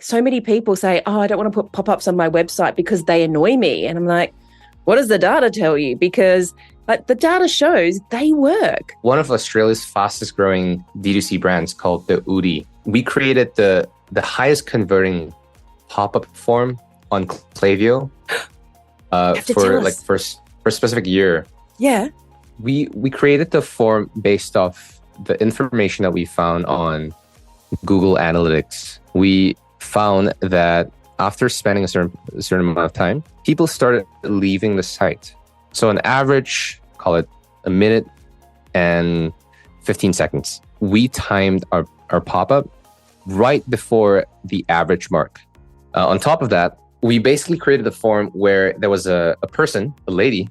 so many people say, oh, I don't want to put pop-ups on my website because they annoy me. And I'm like, what does the data tell you? Because the data shows they work. One of Australia's fastest growing D2C brands called the Udi. We created the highest converting pop-up form on Klaviyo for a specific year. Yeah. We created the form based off the information that we found on Google Analytics. We found that after spending a certain amount of time, people started leaving the site. So on average, call it a minute and 15 seconds. We timed our pop-up right before the average mark. On top of that, we basically created a form where there was a person, a lady,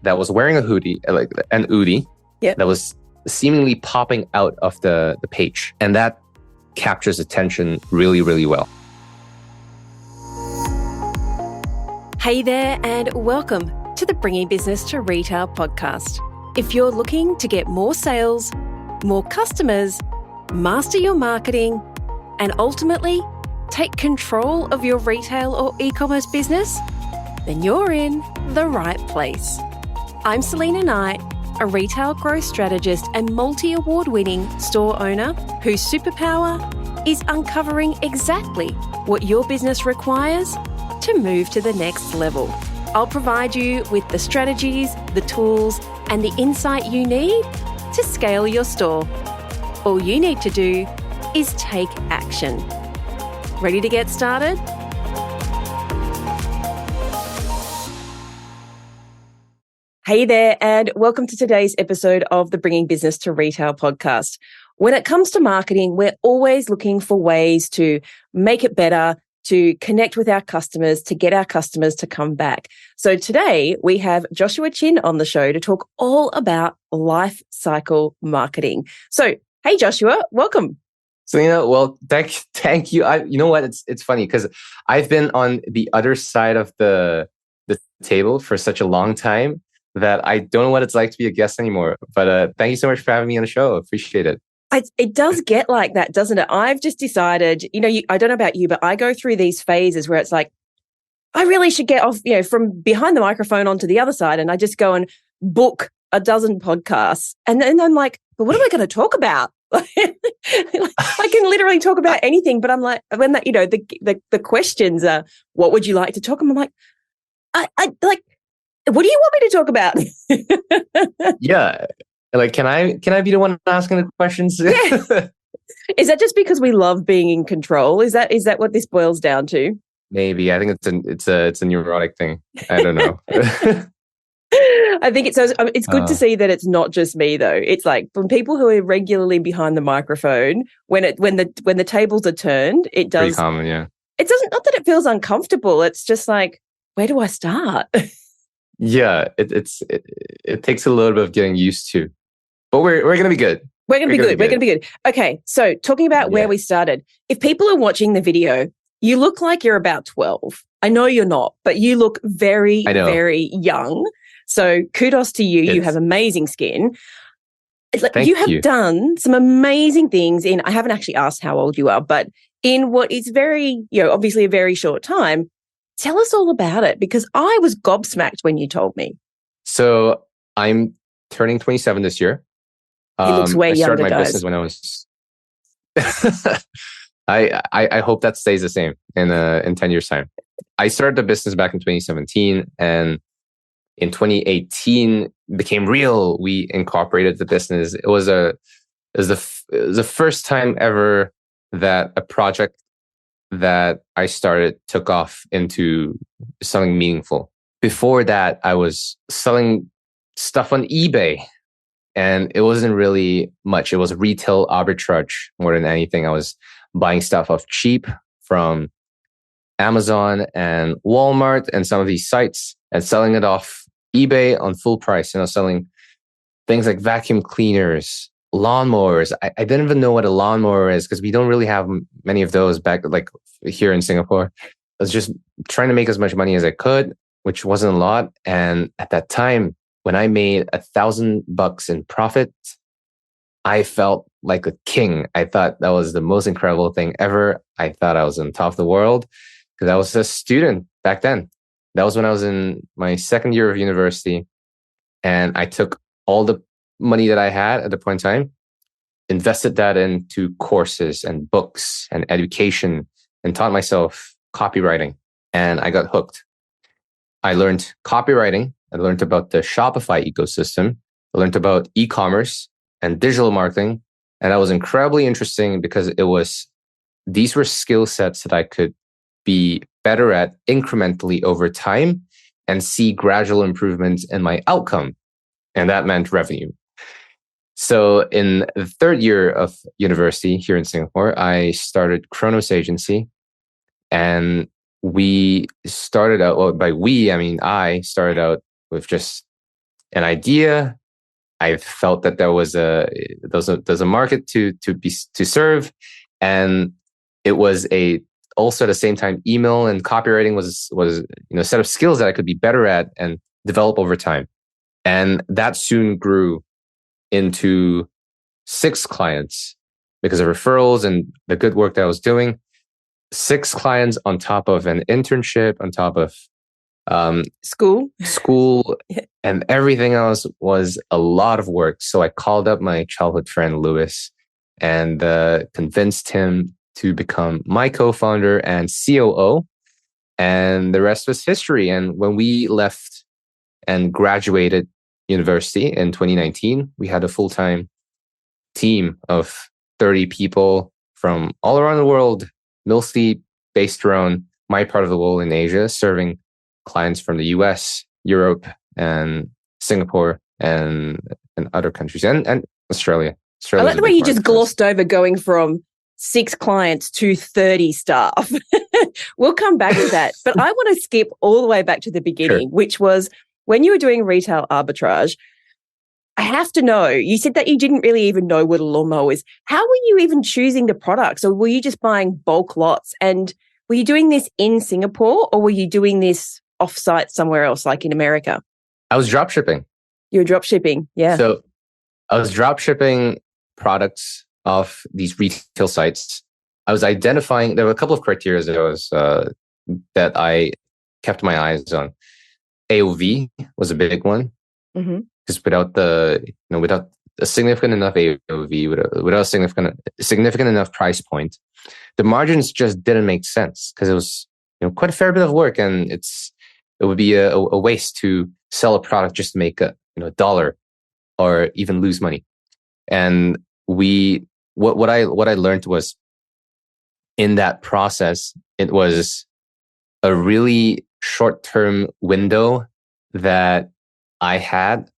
that was wearing a hoodie, like an Udi, yep, that was seemingly popping out of the page. And that captures attention really, really well. Hey there, and welcome to the Bringing Business to Retail podcast. If you're looking to get more sales, more customers, master your marketing, and ultimately take control of your retail or e-commerce business, then you're in the right place. I'm Selena Knight, a retail growth strategist and multi-award-winning store owner whose superpower is uncovering exactly what your business requires to move to the next level. I'll provide you with the strategies, the tools, and the insight you need to scale your store. All you need to do is take action. Ready to get started? Hey there, and welcome to today's episode of the Bringing Business to Retail podcast. When it comes to marketing, we're always looking for ways to make it better, to connect with our customers, to get our customers to come back. So today we have Joshua Chin on the show to talk all about lifecycle marketing. So, hey Joshua, welcome. Selena, well, thank you. You know what? It's funny because I've been on the other side of the table for such a long time that I don't know what it's like to be a guest anymore. But thank you so much for having me on the show. Appreciate it. It does get like that, doesn't it? I've just decided, I don't know about you, but I go through these phases where it's like, I really should get off, from behind the microphone onto the other side. And I just go and book a dozen podcasts. And then I'm like, but what am I going to talk about? I can literally talk about anything, but I'm like, when that, the questions are, what would you like to talk about? I'm like, I like, what do you want me to talk about? Yeah. Like, can I be the one asking the questions? Yeah. Is that just because we love being in control? Is that what this boils down to? Maybe. I think it's a neurotic thing. I don't know. I think it's good to see that it's not just me though. It's like from people who are regularly behind the microphone, when the tables are turned, it does. Pretty common, yeah. It doesn't, not that it feels uncomfortable. It's just like, where do I start? Yeah, it takes a little bit of getting used to. But we're gonna be good. We're gonna be good. Okay, so talking about where we started. If people are watching the video, you look like you're about 12. I know you're not, but you look very, very young. So kudos to you. You have amazing skin. You have done some amazing things I haven't actually asked how old you are, but in what is very, obviously a very short time. Tell us all about it, because I was gobsmacked when you told me. So I'm turning 27 this year. He looks way younger, I started my business when I was... I hope that stays the same in 10 years' time. I started the business back in 2017, and in 2018 became real. We incorporated the business. It was the first time ever that a project that I started took off into something meaningful. Before that, I was selling stuff on eBay, and it wasn't really much. It was retail arbitrage more than anything. I was buying stuff off cheap from Amazon and Walmart and some of these sites and selling it off eBay on full price. And I was selling things like vacuum cleaners, lawnmowers. I didn't even know what a lawnmower is because we don't really have many of those back like here in Singapore. I was just trying to make as much money as I could, which wasn't a lot. And at that time, when I made $1,000 in profit, I felt like a king. I thought that was the most incredible thing ever. I thought I was on top of the world because I was a student back then. That was when I was in my second year of university. And I took all the money that I had at the point in time, invested that into courses and books and education, and taught myself copywriting. And I got hooked. I learned copywriting. I learned about the Shopify ecosystem. I learned about e-commerce and digital marketing. And that was incredibly interesting because these were skill sets that I could be better at incrementally over time and see gradual improvements in my outcome. And that meant revenue. So in the third year of university here in Singapore, I started Kronos Agency. And we started out, well, by we, I mean, I started out with just an idea. I felt that there's a market to serve. And it was also at the same time, email and copywriting was a set of skills that I could be better at and develop over time. And that soon grew into 6 clients because of referrals and the good work that I was doing. 6 clients on top of an internship, on top of school, and everything else was a lot of work. So I called up my childhood friend, Lewis, and convinced him to become my co-founder and COO. And the rest was history. And when we left and graduated university in 2019, we had a full-time team of 30 people from all around the world, mostly based around my part of the world in Asia, serving clients from the US, Europe, and Singapore, and other countries, and Australia. I like the way you just glossed over going from 6 clients to 30 staff. We'll come back to that. But I want to skip all the way back to the beginning, which was when you were doing retail arbitrage. I have to know, you said that you didn't really even know what a lawnmower is. How were you even choosing the products? Or were you just buying bulk lots? And were you doing this in Singapore or were you doing this offsite somewhere else, like in America? I was drop shipping. You were drop shipping, yeah. So I was drop shipping products off these retail sites. I was identifying, there were a couple of criteria that I kept my eyes on. AOV was a big one. Mm-hmm. Because without a significant enough AOV, without a significant enough price point, the margins just didn't make sense because it was quite a fair bit of work, and it would be a waste to sell a product just to make a dollar or even lose money. And what I learned was in that process, it was a really short-term window that I had.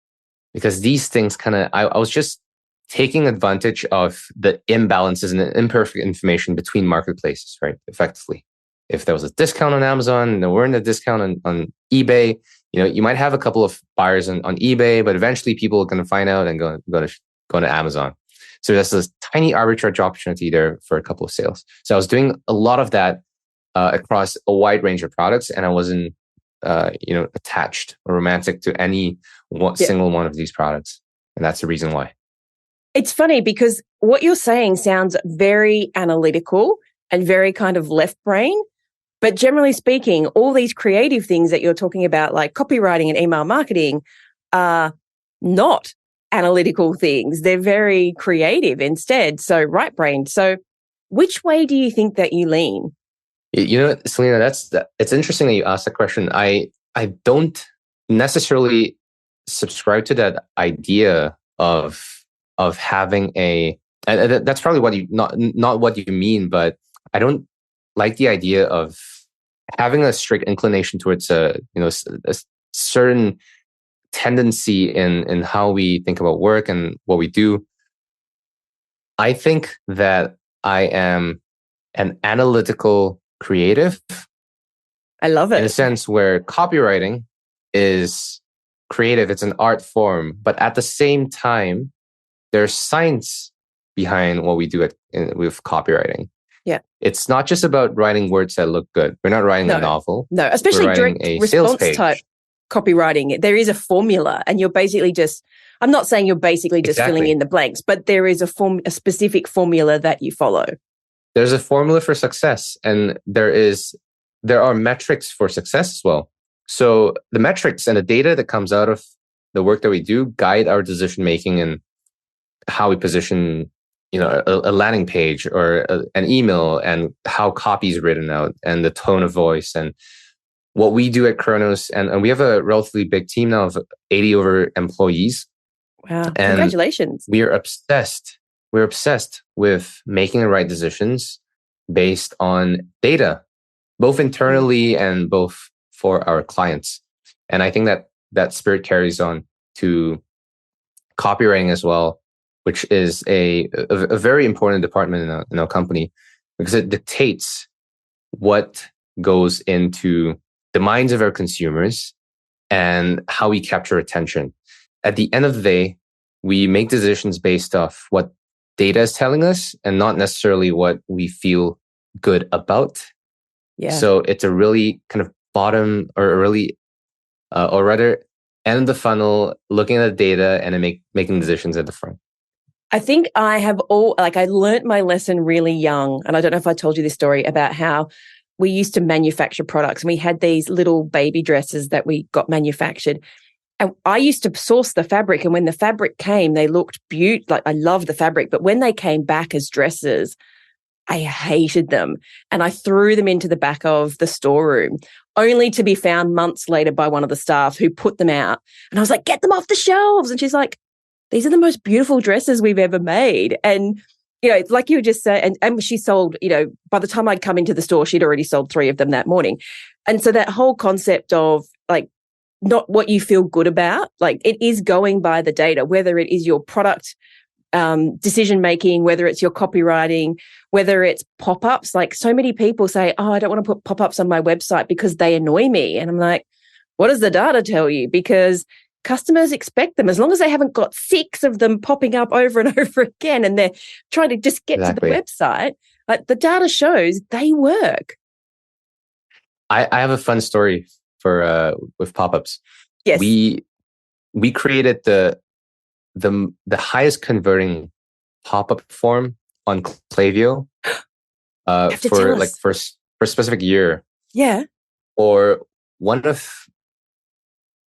Because these things I was just taking advantage of the imbalances and the imperfect information between marketplaces, right? Effectively. If there was a discount on Amazon, there weren't a discount on eBay, you might have a couple of buyers on eBay, but eventually people are going to find out and go to Amazon. So there's this tiny arbitrage opportunity there for a couple of sales. So I was doing a lot of that across a wide range of products, and I wasn't attached or romantic to any single one of these products. And that's the reason why. It's funny because what you're saying sounds very analytical and very kind of left brain. But generally speaking, all these creative things that you're talking about, like copywriting and email marketing, are not analytical things. They're very creative instead. So right brain. So which way do you think that you lean? Selena, it's interesting that you asked that question. I don't necessarily subscribe to that idea of having and that's probably what you not what you mean, but I don't like the idea of having a strict inclination towards a certain tendency in how we think about work and what we do. I think that I am an analytical creative. I love it. In a sense where copywriting is creative, it's an art form, but at the same time, there's science behind what we do with copywriting. Yeah. It's not just about writing words that look good. We're not writing a novel. No, especially direct response type copywriting. There is a formula and you're basically just I'm not saying you're basically just filling Exactly. in the blanks, but there is a specific formula that you follow. There's a formula for success, and there are metrics for success as well. So the metrics and the data that comes out of the work that we do guide our decision making and how we position, a landing page or an email, and how copy is written out and the tone of voice and what we do at Kronos. And we have a relatively big team now of 80 over employees. Wow. And congratulations. we're obsessed with making the right decisions based on data, both internally and both for our clients. And I think that spirit carries on to copywriting as well, which is a very important department in our company, because it dictates what goes into the minds of our consumers and how we capture attention. At the end of the day, we make decisions based off what data is telling us and not necessarily what we feel good about. Yeah. So it's a really kind of bottom, or a really, or rather end of the funnel, looking at the data and then making decisions at the front. I think I learned my lesson really young. And I don't know if I told you this story about how we used to manufacture products, and we had these little baby dresses that we got manufactured. And I used to source the fabric, and when the fabric came, they looked beautiful. Like, I loved the fabric, but when they came back as dresses, I hated them. And I threw them into the back of the storeroom, only to be found months later by one of the staff who put them out. And I was like, get them off the shelves. And she's like, these are the most beautiful dresses we've ever made. And, like you just said, and she sold, by the time I'd come into the store, she'd already sold 3 of them that morning. And so that whole concept of like, not what you feel good about, like, it is going by the data, whether it is your product decision making, whether it's your copywriting, whether it's pop-ups. Like, so many people say, oh, I don't want to put pop-ups on my website because they annoy me. And I'm like, what does the data tell you? Because customers expect them, as long as they haven't got 6 of them popping up over and over again and they're trying to just get to the website. Like, the data shows they work. I have a fun story for with pop-ups. Yes. We created the highest converting pop-up form on Klaviyo for a specific year. Yeah. Or one of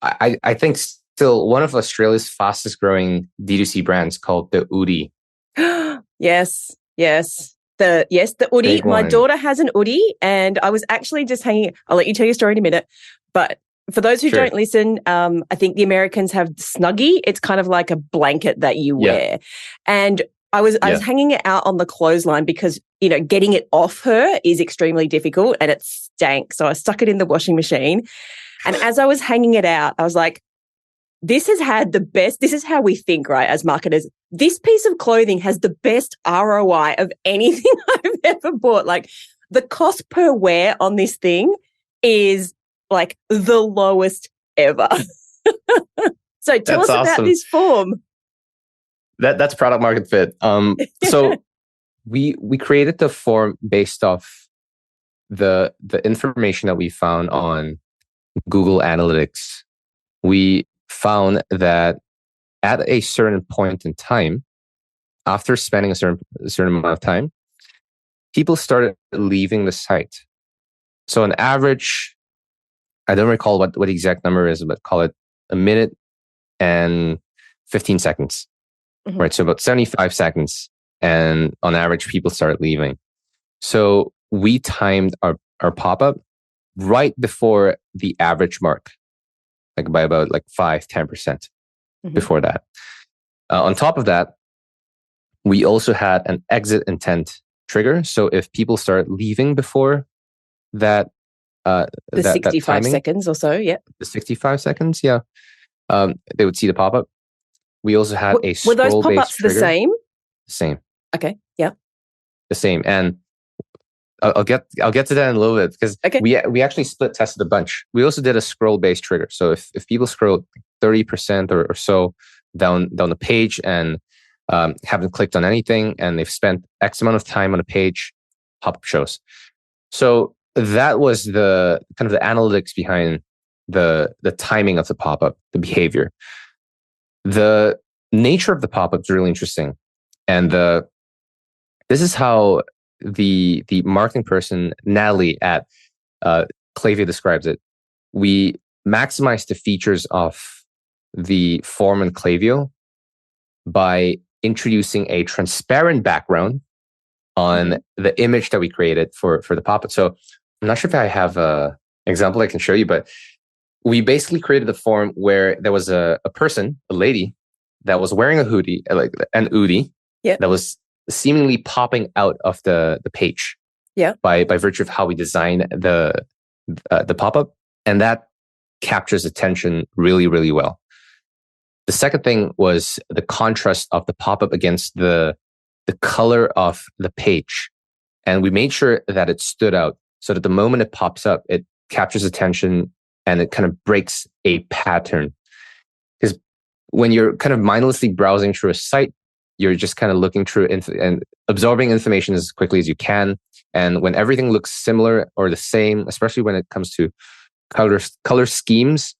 I think still one of Australia's fastest growing D2C brands called the Oodie. Yes. The Oodie. My daughter has an Oodie, and I was actually just hanging. I'll let you tell your story in a minute. But for those who don't listen, I think the Americans have Snuggie. It's kind of like a blanket that you wear. And I was hanging it out on the clothesline because, getting it off her is extremely difficult, and it stank. So I stuck it in the washing machine. And as I was hanging it out, I was like, this is how we think, right, as marketers. This piece of clothing has the best ROI of anything I've ever bought. Like, the cost per wear on this thing is like the lowest ever. So tell us about this form. That's product market fit. So we created the form based off the information that we found on Google Analytics. We found that at a certain point in time, after spending a certain amount of time, people started leaving the site. So on average, I don't recall what the exact number is, but call it a minute and 15 seconds, right? So about 75 seconds. And on average, people started leaving. So we timed our pop-up right before the average mark, like by about 5-10% before that. On top of that, we also had an exit intent trigger. So if people start leaving before that, the 65 timing, seconds or so, the 65 seconds, they would see the pop-up. We also had a scroll-based trigger. Were those pop-ups trigger. the same? The same. Okay, yeah. The same. And I'll get to that in a little bit, because we actually split tested a bunch. We also did a scroll-based trigger. So if people scroll 30% or so down the page and haven't clicked on anything, and they've spent X amount of time on a page, pop-up shows. So that was the kind of the analytics behind the timing of the pop-up, the behavior. The nature of the pop-up is really interesting. And this is how the marketing person, Natalie at Klaviyo, describes it. We maximize the features of the form in Klaviyo by introducing a transparent background on the image that we created for the pop-up. So I'm not sure if I have an example I can show you, but we basically created a form where there was a person, a lady, that was wearing a hoodie, like an hoodie, that was seemingly popping out of the page. By virtue of how we designed the pop-up, and that captures attention really, really well. The second thing was the contrast of the pop-up against the color of the page, and we made sure that it stood out so that the moment it pops up, it captures attention and it kind of breaks a pattern. Because when you're kind of mindlessly browsing through a site, you're just kind of looking through and absorbing information as quickly as you can. And when everything looks similar or the same, especially when it comes to color schemes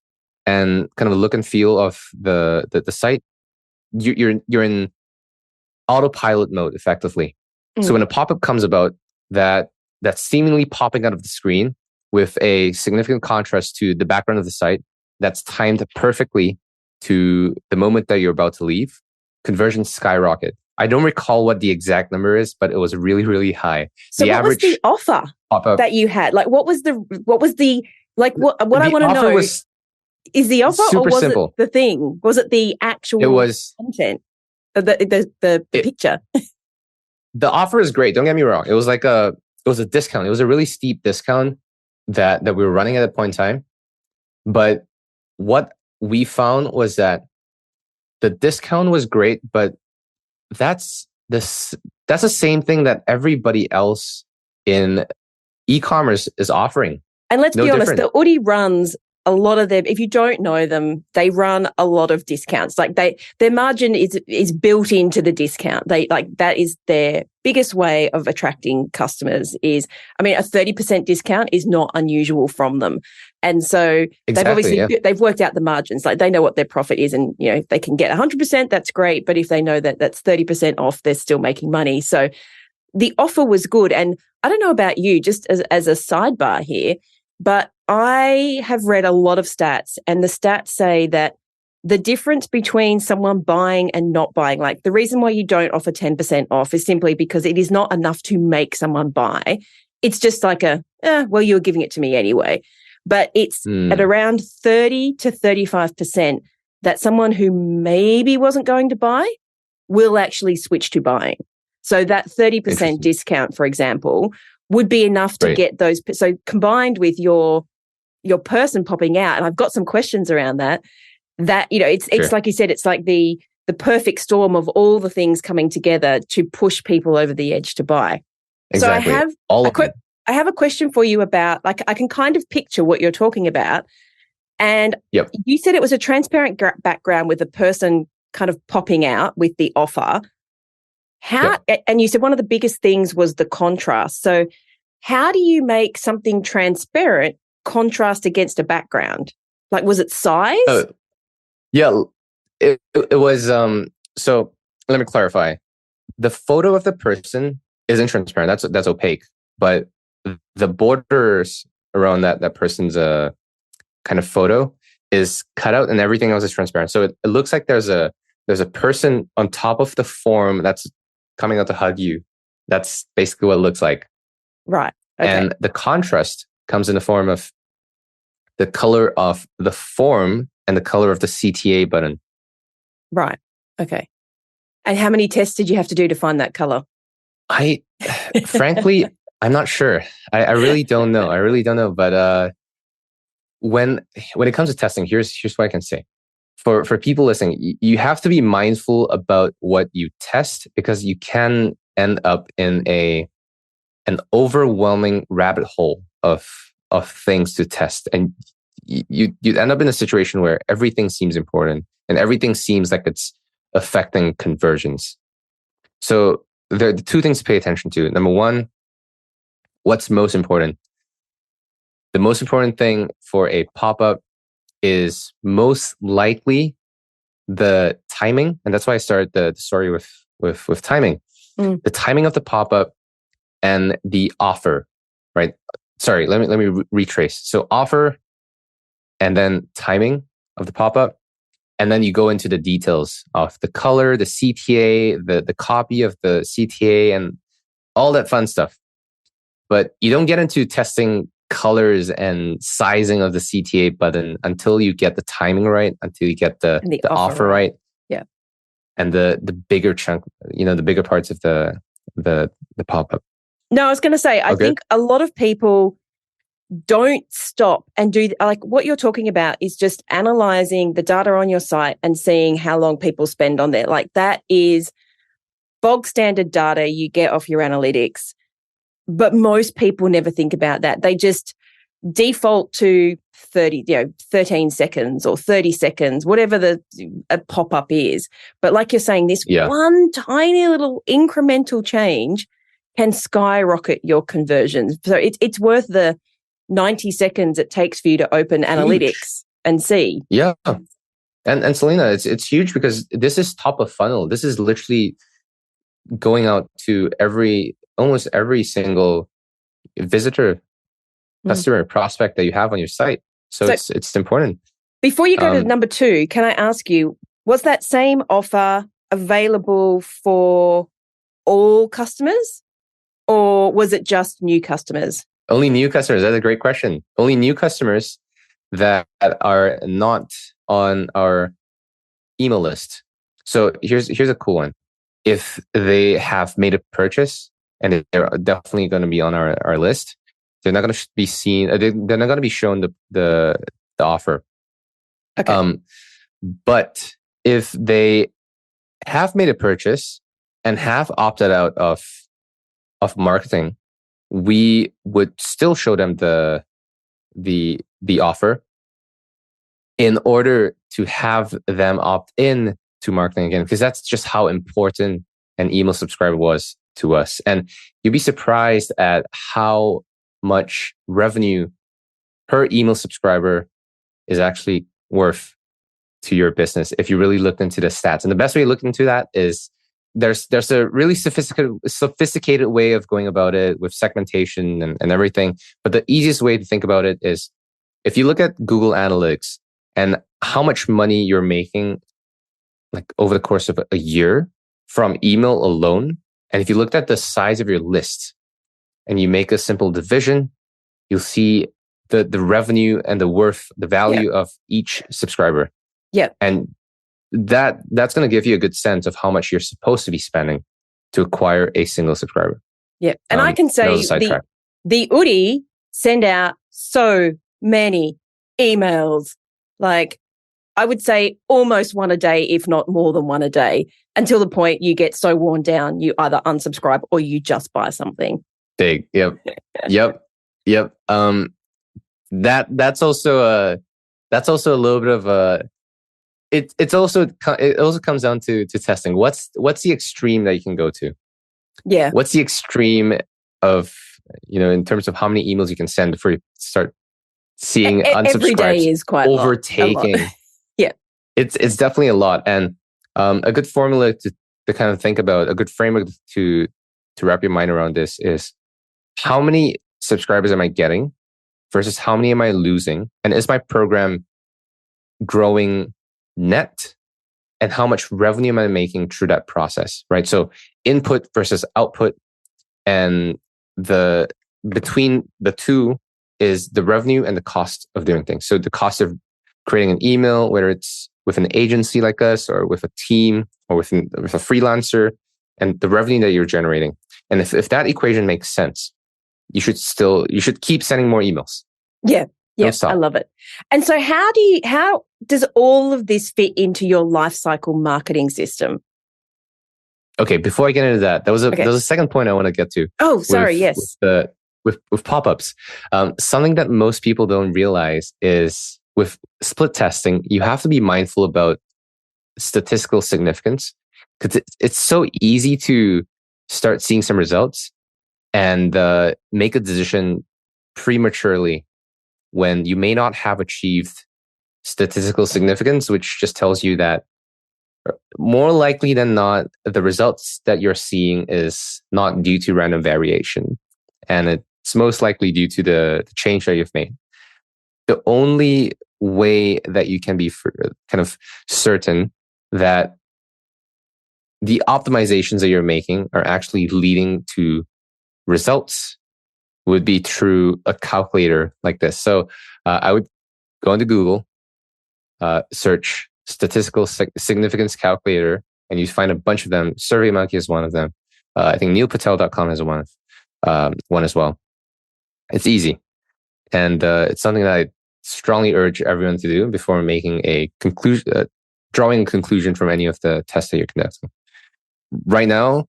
and kind of the look and feel of the site, you're in autopilot mode effectively. So when a pop-up comes about that's seemingly popping out of the screen with a significant contrast to the background of the site, that's timed perfectly to the moment that you're about to leave, conversions skyrocket. I don't recall what the exact number is, but it was really, really high. So what was the offer that you had? Like, what I want to know is the offer, or was it the thing? Was it the actual content? The picture? The offer is great. Don't get me wrong. It was a discount. It was a really steep discount that we were running at that point in time. But what we found was that the discount was great, but that's the same thing that everybody else in e-commerce is offering. And let's be honest, the Udi runs a lot of them. If you don't know them, they run a lot of discounts. Like their margin is built into the discount. That is their biggest way of attracting customers. A 30% discount is not unusual from them. And so they've worked out the margins. Like they know what their profit is, and they can get 100%. That's great. But if they know that that's 30% off, they're still making money. So the offer was good. And I don't know about you, just as a sidebar here, but I have read a lot of stats, and the stats say that the difference between someone buying and not buying, like the reason why you don't offer 10% off is simply because it is not enough to make someone buy. It's just like you're giving it to me anyway. But it's at around 30 to 35% that someone who maybe wasn't going to buy will actually switch to buying. So that 30% discount, for example, would be enough to get those. So combined with your person popping out, and I've got some questions around that, it's like you said, it's like the perfect storm of all the things coming together to push people over the edge to buy. Exactly. So I have a question for you about, like, I can kind of picture what you're talking about. And you said it was a transparent background with a person kind of popping out with the offer. And you said one of the biggest things was the contrast. So how do you make something transparent contrast against a background? Like, was it size? It was, so let me clarify. The photo of the person isn't transparent. That's opaque. But the borders around that person's kind of photo is cut out, and everything else is transparent. So it looks like there's a person on top of the form that's coming out to hug you. That's basically what it looks like. Right. Okay. And the contrast comes in the form of the color of the form and the color of the CTA button. Right. Okay. And how many tests did you have to do to find that color? Frankly, I'm not sure. I really don't know. But when it comes to testing, here's what I can say. For people listening, you have to be mindful about what you test, because you can end up in an overwhelming rabbit hole of things to test, and you end up in a situation where everything seems important and everything seems like it's affecting conversions. So there are the two things to pay attention to. Number one, what's most important? The most important thing for a pop-up is most likely the timing, and that's why I started the story with timing. The timing of the pop-up and the offer, right? Sorry, let me retrace. So offer, and then timing of the pop-up, and then you go into the details of the color, the CTA, the copy of the CTA, and all that fun stuff. But you don't get into testing colors and sizing of the CTA button until you get the timing right, until you get the offer right. Yeah. And the bigger chunk, the bigger parts of the pop-up. No, I was going to say, I think a lot of people don't stop and do, like what you're talking about is just analyzing the data on your site and seeing how long people spend on there. Like that is bog standard data you get off your analytics. But most people never think about that. They just default to 13 seconds or 30 seconds, whatever a pop-up is. But like you're saying, this one tiny little incremental change can skyrocket your conversions. So it's worth the 90 seconds it takes for you to open analytics and see. Yeah. And Selena, it's huge because this is top of funnel. This is literally going out to almost every single visitor, customer, prospect that you have on your site. So it's important. Before you go to number 2, can I ask you, was that same offer available for all customers or was it just new customers? Only new customers. That's a great question. Only new customers that are not on our email list. So here's a cool one. If they have made a purchase and they're definitely going to be on our list, they're not going to be seen. They're not going to be shown the offer. Okay. But if they have made a purchase and have opted out of marketing, we would still show them the offer in order to have them opt in to marketing again, because that's just how important an email subscriber was to us. And you'd be surprised at how much revenue per email subscriber is actually worth to your business if you really looked into the stats. And the best way to look into that is there's a really sophisticated way of going about it with segmentation and everything. But the easiest way to think about it is if you look at Google Analytics and how much money you're making like over the course of a year from email alone. And if you looked at the size of your list and you make a simple division, you'll see the revenue and the worth, the value of each subscriber. Yeah. And that's going to give you a good sense of how much you're supposed to be spending to acquire a single subscriber. Yeah. And I can say the Udi send out so many emails, like I would say almost one a day, if not more than one a day, until the point you get so worn down, you either unsubscribe or you just buy something. Big. Yep. Yep. That's also a little bit of a, it also comes down to testing. What's the extreme that you can go to? Yeah. What's the extreme of, in terms of how many emails you can send before you start seeing unsubscribes every day is quite overtaking. A lot. Yeah. It's definitely a lot. And a good formula to kind of think about, a good framework to wrap your mind around this is how many subscribers am I getting versus how many am I losing? And is my program growing net? And how much revenue am I making through that process, right? So input versus output, and between the two is the revenue and the cost of doing things. So the cost of creating an email, whether it's with an agency like us or with a team or with a freelancer, and the revenue that you're generating. And if that equation makes sense, you should keep sending more emails. Yeah. Yeah, I love it. And so how does all of this fit into your lifecycle marketing system? Okay, before I get into that, there was a second point I want to get to. Oh, sorry, yes. With pop-ups. Something that most people don't realize is with split testing, you have to be mindful about statistical significance, because it's so easy to start seeing some results and make a decision prematurely when you may not have achieved statistical significance, which just tells you that more likely than not, the results that you're seeing is not due to random variation. And it's most likely due to the change that you've made. The only way that you can be kind of certain that the optimizations that you're making are actually leading to results would be through a calculator like this. So I would go into Google, search statistical significance calculator, and you find a bunch of them. SurveyMonkey is one of them. I think neilpatel.com has one as well. It's easy. And it's something that I strongly urge everyone to do before making a conclusion, drawing a conclusion from any of the tests that you're conducting. Right now,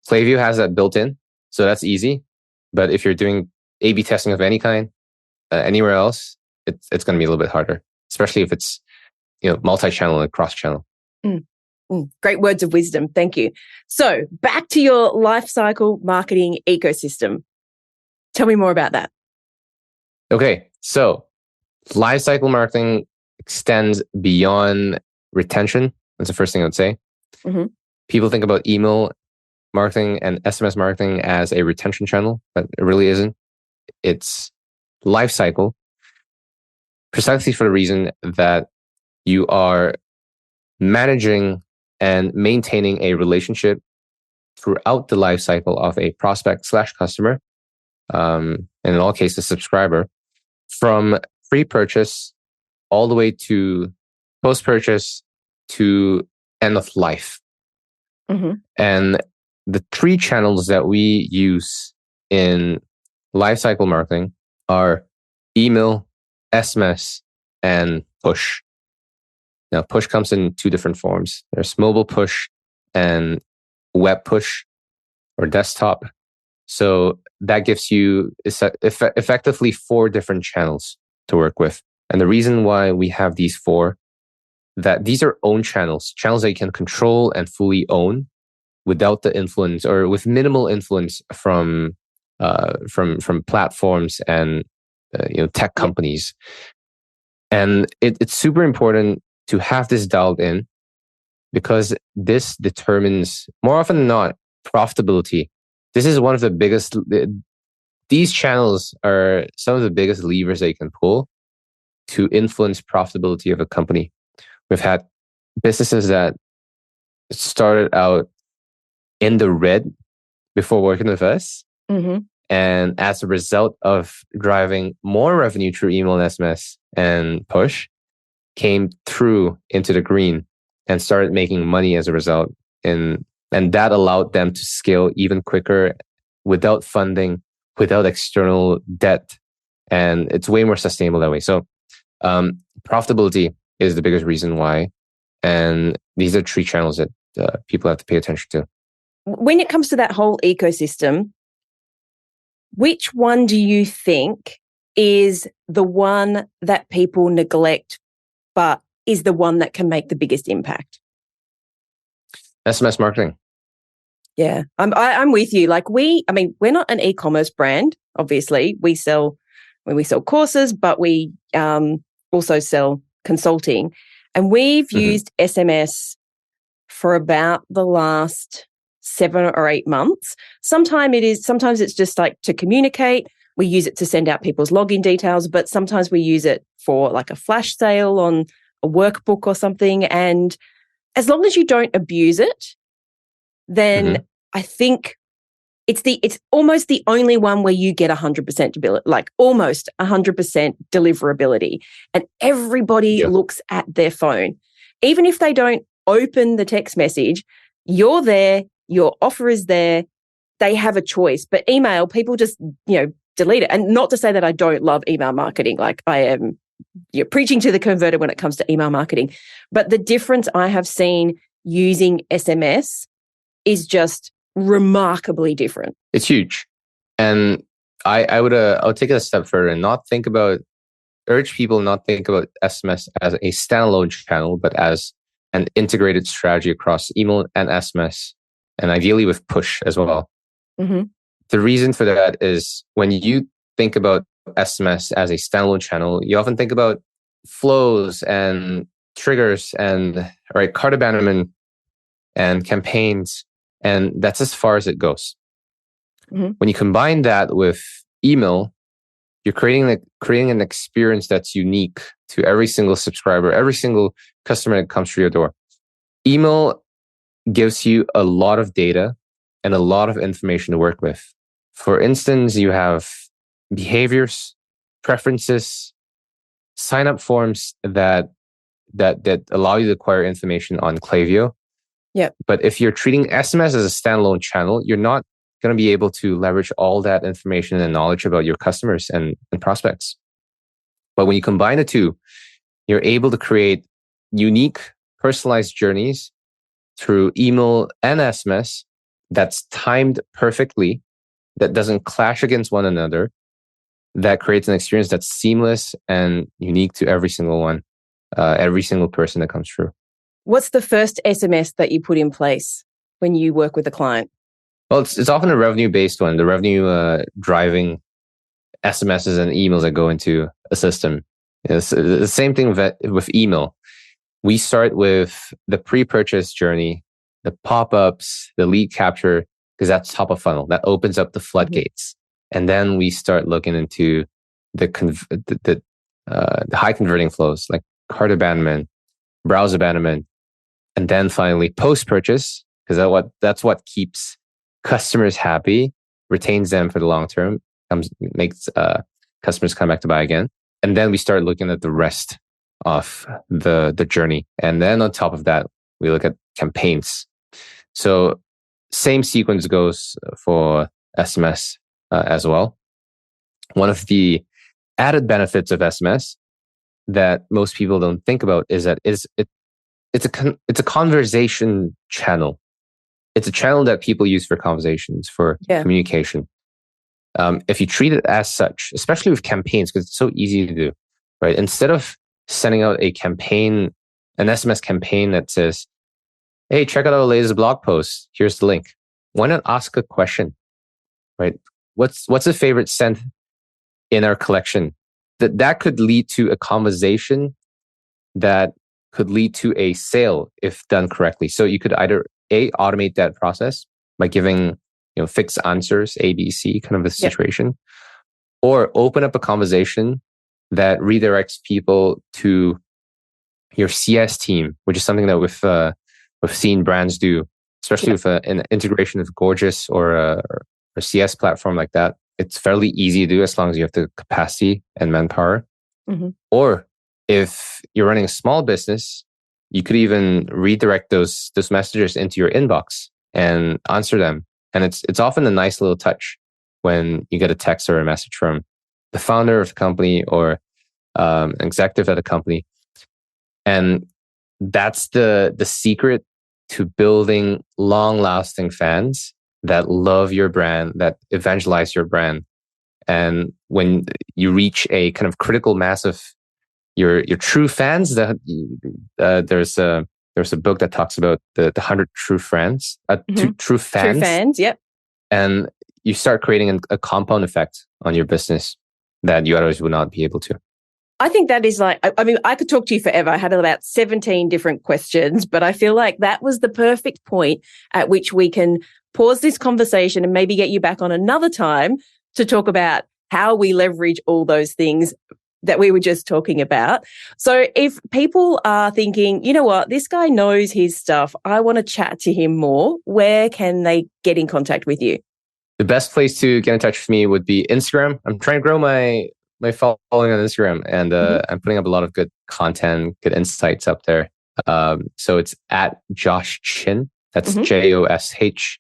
Klaviyo has that built in, so that's easy. But if you're doing A/B testing of any kind, anywhere else, it's going to be a little bit harder, especially if it's multi-channel and cross-channel. Great words of wisdom. Thank you. So back to your lifecycle marketing ecosystem. Tell me more about that. Okay, so lifecycle marketing extends beyond retention. That's the first thing I would say. Mm-hmm. People think about email marketing and SMS marketing as a retention channel, but it really isn't. It's lifecycle, precisely for the reason that you are managing and maintaining a relationship throughout the life cycle of a prospect / customer, and in all cases, subscriber, from pre-purchase all the way to post-purchase to end of life. Mm-hmm. And the 3 channels that we use in lifecycle marketing are email, SMS, and push. Now, push comes in 2 different forms. There's mobile push and web push or desktop. So that gives you effectively 4 different channels to work with. And the reason why we have these 4, that these are own channels that you can control and fully own without the influence or with minimal influence from platforms and tech companies. And it's super important to have this dialed in because this determines, more often than not, profitability. This is one of the biggest, these channels are some of the biggest levers that you can pull to influence profitability of a company. We've had businesses that started out in the red before working with us. Mm-hmm. And as a result of driving more revenue through email and SMS and push, came through into the green and started making money as a result. And that allowed them to scale even quicker without funding, without external debt. And it's way more sustainable that way. So profitability is the biggest reason why. And these are 3 channels that people have to pay attention to. When it comes to that whole ecosystem, which one do you think is the one that people neglect, but is the one that can make the biggest impact? SMS marketing. Yeah, I'm with you. Like we're not an e-commerce brand. Obviously, we sell courses, but we also sell consulting, and we've used SMS for about the last 7 or 8 months. Sometimes it's just like to communicate. We use it to send out people's login details, but sometimes we use it for like a flash sale on a workbook or something. And as long as you don't abuse it, then I think it's almost the only one where you get 100% like almost 100% deliverability, and everybody looks at their phone. Even if they don't open the text message, you're there, your offer is there, they have a choice. But email, people just, delete it. And not to say that I don't love email marketing, like I am preaching to the converted when it comes to email marketing. But the difference I have seen using SMS is just remarkably different. It's huge. And I would take it a step further and urge people not think about SMS as a standalone channel, but as an integrated strategy across email and SMS, and ideally with push as well. Mm-hmm. The reason for that is when you think about SMS as a standalone channel, you often think about flows and triggers and cart abandonment and campaigns, and that's as far as it goes. Mm-hmm. When you combine that with email, you're creating an experience that's unique to every single subscriber, every single customer that comes through your door. Email gives you a lot of data and a lot of information to work with. For instance, you have behaviors, preferences, sign-up forms that allow you to acquire information on Klaviyo. Yeah. But if you're treating SMS as a standalone channel, you're not going to be able to leverage all that information and knowledge about your customers and prospects. But when you combine the two, you're able to create unique, personalized journeys through email and SMS that's timed perfectly, that doesn't clash against one another, that creates an experience that's seamless and unique to every single one, every single person that comes through. What's the first SMS that you put in place when you work with a client? Well, it's often a revenue-based one, the revenue driving SMSs and emails that go into a system. It's the same thing with email. We start with the pre-purchase journey, the pop-ups, the lead capture, because that's top of funnel. That opens up the floodgates. Mm-hmm. And then we start looking into the high converting flows like cart abandonment, browse abandonment, and then finally post-purchase, because that's what keeps customers happy, retains them for the long term, makes customers come back to buy again. And then we start looking at the rest of the journey. And then on top of that, we look at campaigns. So same sequence goes for SMS as well. One of the added benefits of SMS that most people don't think about is that it's a conversation channel. It's a channel that people use for conversations, for communication. If you treat it as such, especially with campaigns, because it's so easy to do, right? Instead of sending out a campaign, an SMS campaign that says, hey, check out our latest blog post. Here's the link. Why not ask a question, right? What's a favorite scent in our collection? That could lead to a conversation that could lead to a sale if done correctly. So you could either automate that process by giving fixed answers, A, B, C kind of a situation, or open up a conversation that redirects people to your CS team, which is something that we've seen brands do, especially with an integration of Gorgeous or a CS platform like that. It's fairly easy to do as long as you have the capacity and manpower. Mm-hmm. Or if you're running a small business, you could even redirect those messages into your inbox and answer them. And it's often a nice little touch when you get a text or a message from the founder of the company or an executive at a company. And that's the secret to building long-lasting fans that love your brand, that evangelize your brand. And when you reach a kind of critical mass of your true fans, there's a book that talks about the 100 true friends, true fans. True fans, yep. And you start creating a compound effect on your business that you otherwise would not be able to. I think that is I could talk to you forever. I had about 17 different questions, but I feel like that was the perfect point at which we can pause this conversation and maybe get you back on another time to talk about how we leverage all those things that we were just talking about. So if people are thinking, you know what, this guy knows his stuff, I want to chat to him more, where can they get in contact with you? The best place to get in touch with me would be Instagram. I'm trying to grow my following on Instagram, and I'm putting up a lot of good content, good insights up there. So it's at Josh Chin. That's JOSHCHINN.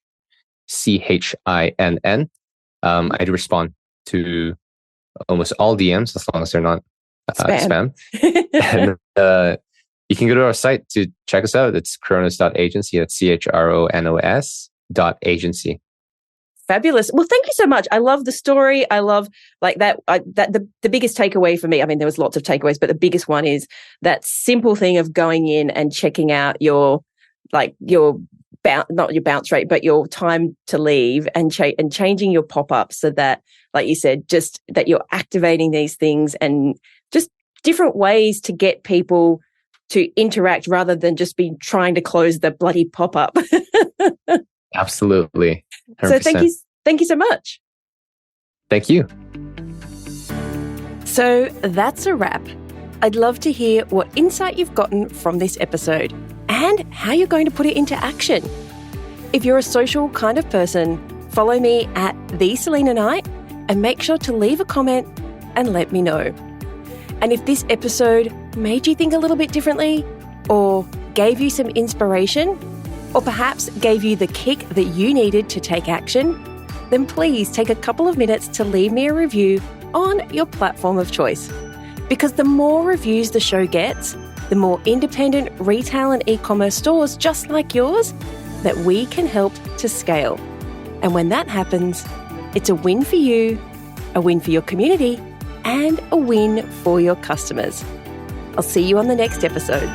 I do respond to almost all DMs as long as they're not spam. And you can go to our site to check us out. It's chronos.agency. That's CHRONOS.agency. Fabulous. Well, thank you so much. I love the story. I love that. The biggest takeaway for me, I mean, there was lots of takeaways, but the biggest one is that simple thing of going in and checking out your not your bounce rate, but your time to leave and changing your pop-ups so that, like you said, just that you're activating these things and just different ways to get people to interact rather than just be trying to close the bloody pop-up. Absolutely. 100%. So thank you so much. Thank you. So that's a wrap. I'd love to hear what insight you've gotten from this episode and how you're going to put it into action. If you're a social kind of person, follow me at @TheSelena and make sure to leave a comment and let me know. And if this episode made you think a little bit differently, or gave you some inspiration, or perhaps gave you the kick that you needed to take action, then please take a couple of minutes to leave me a review on your platform of choice. Because the more reviews the show gets, the more independent retail and e-commerce stores just like yours that we can help to scale. And when that happens, it's a win for you, a win for your community, and a win for your customers. I'll see you on the next episode.